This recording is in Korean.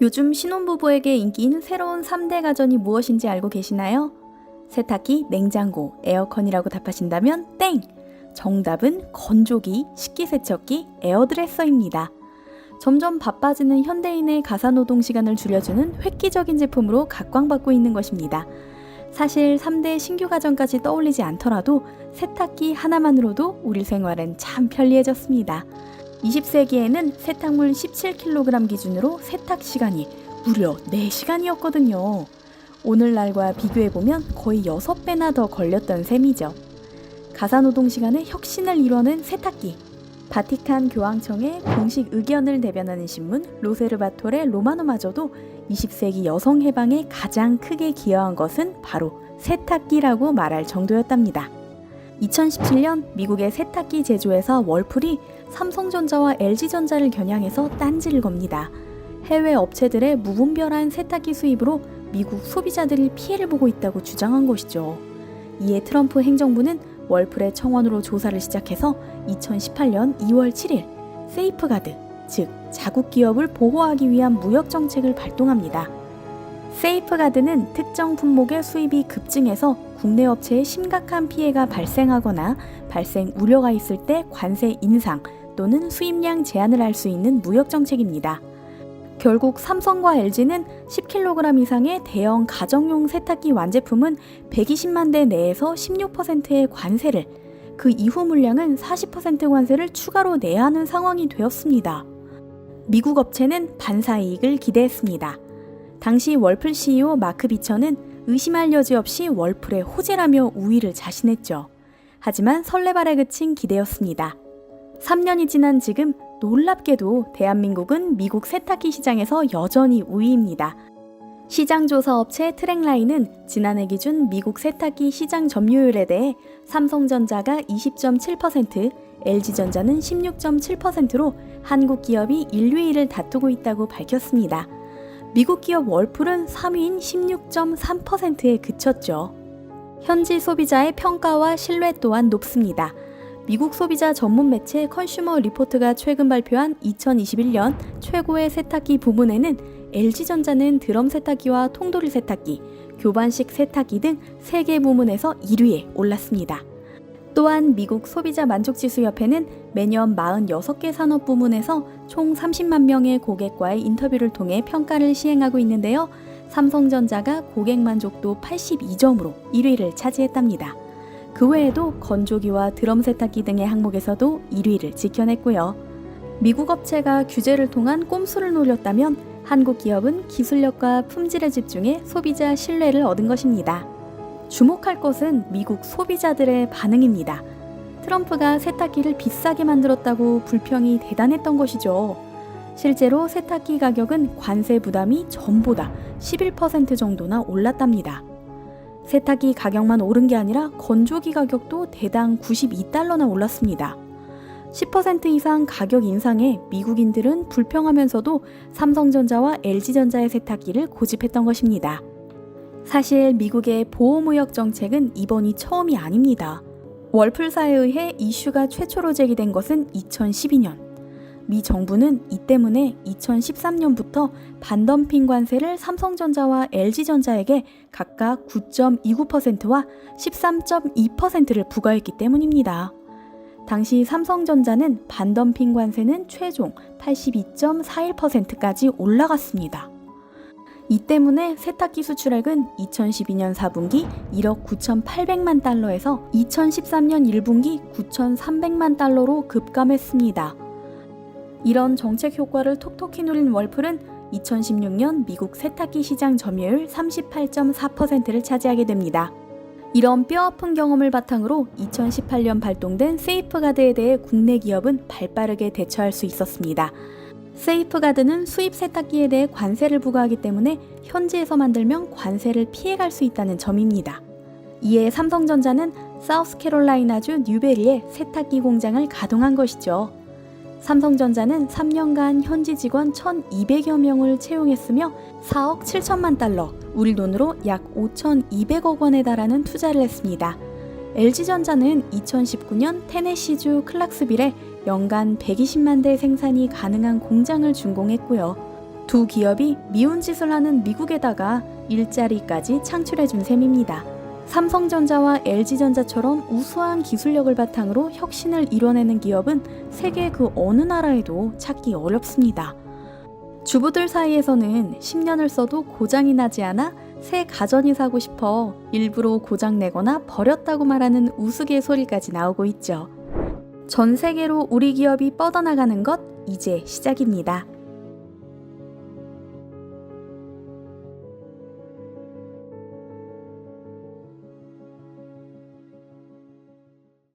요즘 신혼부부에게 인기인 새로운 3대 가전이 무엇인지 알고 계시나요? 세탁기, 냉장고, 에어컨이라고 답하신다면 땡! 정답은 건조기, 식기세척기, 에어드레서입니다. 점점 바빠지는 현대인의 가사노동 시간을 줄여주는 획기적인 제품으로 각광받고 있는 것입니다. 사실 3대 신규 가전까지 떠올리지 않더라도 세탁기 하나만으로도 우리 생활은 참 편리해졌습니다. 20세기에는 세탁물 17kg 기준으로 세탁 시간이 무려 4시간이었거든요. 오늘날과 비교해보면 거의 6배나 더 걸렸던 셈이죠. 가사노동 시간에 혁신을 이뤄낸 세탁기. 바티칸 교황청의 공식 의견을 대변하는 신문 로세르바톨의 로마노마저도 20세기 여성 해방에 가장 크게 기여한 것은 바로 세탁기라고 말할 정도였답니다. 2017년 미국의 세탁기 제조회사 월풀이 삼성전자와 LG전자를 겨냥해서 딴지를 겁니다. 해외 업체들의 무분별한 세탁기 수입으로 미국 소비자들이 피해를 보고 있다고 주장한 것이죠. 이에 트럼프 행정부는 월풀의 청원으로 조사를 시작해서 2018년 2월 7일 세이프가드, 즉 자국 기업을 보호하기 위한 무역 정책을 발동합니다. 세이프가드는 특정 품목의 수입이 급증해서 국내 업체에 심각한 피해가 발생하거나 발생 우려가 있을 때 관세 인상 또는 수입량 제한을 할 수 있는 무역 정책입니다. 결국 삼성과 LG는 10kg 이상의 대형 가정용 세탁기 완제품은 120만 대 내에서 16%의 관세를, 그 이후 물량은 40% 관세를 추가로 내야 하는 상황이 되었습니다. 미국 업체는 반사이익을 기대했습니다. 당시 월풀 CEO 마크 비처는 의심할 여지 없이 월풀의 호재라며 우위를 자신했죠. 하지만 설레발에 그친 기대였습니다. 3년이 지난 지금 놀랍게도 대한민국은 미국 세탁기 시장에서 여전히 우위입니다. 시장조사 업체 트랙라인은 지난해 기준 미국 세탁기 시장 점유율에 대해 삼성전자가 20.7%, LG전자는 16.7%로 한국 기업이 1, 2위를 다투고 있다고 밝혔습니다. 미국 기업 월풀은 3위인 16.3%에 그쳤죠. 현지 소비자의 평가와 신뢰 또한 높습니다. 미국 소비자 전문 매체 컨슈머 리포트가 최근 발표한 2021년 최고의 세탁기 부문에는 LG전자는 드럼 세탁기와 통돌이 세탁기, 교반식 세탁기 등 3개 부문에서 1위에 올랐습니다. 또한 미국 소비자 만족지수협회는 매년 46개 산업 부문에서 총 30만 명의 고객과의 인터뷰를 통해 평가를 시행하고 있는데요. 삼성전자가 고객 만족도 82점으로 1위를 차지했답니다. 그 외에도 건조기와 드럼 세탁기 등의 항목에서도 1위를 지켜냈고요. 미국 업체가 규제를 통한 꼼수를 노렸다면 한국 기업은 기술력과 품질에 집중해 소비자 신뢰를 얻은 것입니다. 주목할 것은 미국 소비자들의 반응입니다. 트럼프가 세탁기를 비싸게 만들었다고 불평이 대단했던 것이죠. 실제로 세탁기 가격은 관세 부담이 전보다 11% 정도나 올랐답니다. 세탁기 가격만 오른 게 아니라 건조기 가격도 대당 92달러나 올랐습니다. 10% 이상 가격 인상에 미국인들은 불평하면서도 삼성전자와 LG전자의 세탁기를 고집했던 것입니다. 사실 미국의 보호무역 정책은 이번이 처음이 아닙니다. 월풀사에 의해 이슈가 최초로 제기된 것은 2012년. 미 정부는 이 때문에 2013년부터 반덤핑 관세를 삼성전자와 LG전자에게 각각 9.29%와 13.2%를 부과했기 때문입니다. 당시 삼성전자는 반덤핑 관세는 최종 82.41%까지 올라갔습니다. 이 때문에 세탁기 수출액은 2012년 4분기 1억 9,800만 달러에서 2013년 1분기 9,300만 달러로 급감했습니다. 이런 정책 효과를 톡톡히 누린 월풀은 2016년 미국 세탁기 시장 점유율 38.4%를 차지하게 됩니다. 이런 뼈아픈 경험을 바탕으로 2018년 발동된 세이프가드에 대해 국내 기업은 발빠르게 대처할 수 있었습니다. 세이프가드는 수입 세탁기에 대해 관세를 부과하기 때문에 현지에서 만들면 관세를 피해갈 수 있다는 점입니다. 이에 삼성전자는 사우스캐롤라이나주 뉴베리에 세탁기 공장을 가동한 것이죠. 삼성전자는 3년간 현지 직원 1,200여 명을 채용했으며 4억 7천만 달러, 우리 돈으로 약 5,200억 원에 달하는 투자를 했습니다. LG전자는 2019년 테네시주 클락스빌에 연간 120만 대 생산이 가능한 공장을 준공했고요. 두 기업이 미운 짓을 하는 미국에다가 일자리까지 창출해준 셈입니다. 삼성전자와 LG전자처럼 우수한 기술력을 바탕으로 혁신을 이뤄내는 기업은 세계 그 어느 나라에도 찾기 어렵습니다. 주부들 사이에서는 10년을 써도 고장이 나지 않아 새 가전이 사고 싶어 일부러 고장 내거나 버렸다고 말하는 우스갯소리까지 나오고 있죠. 전 세계로 우리 기업이 뻗어나가는 것 이제 시작입니다.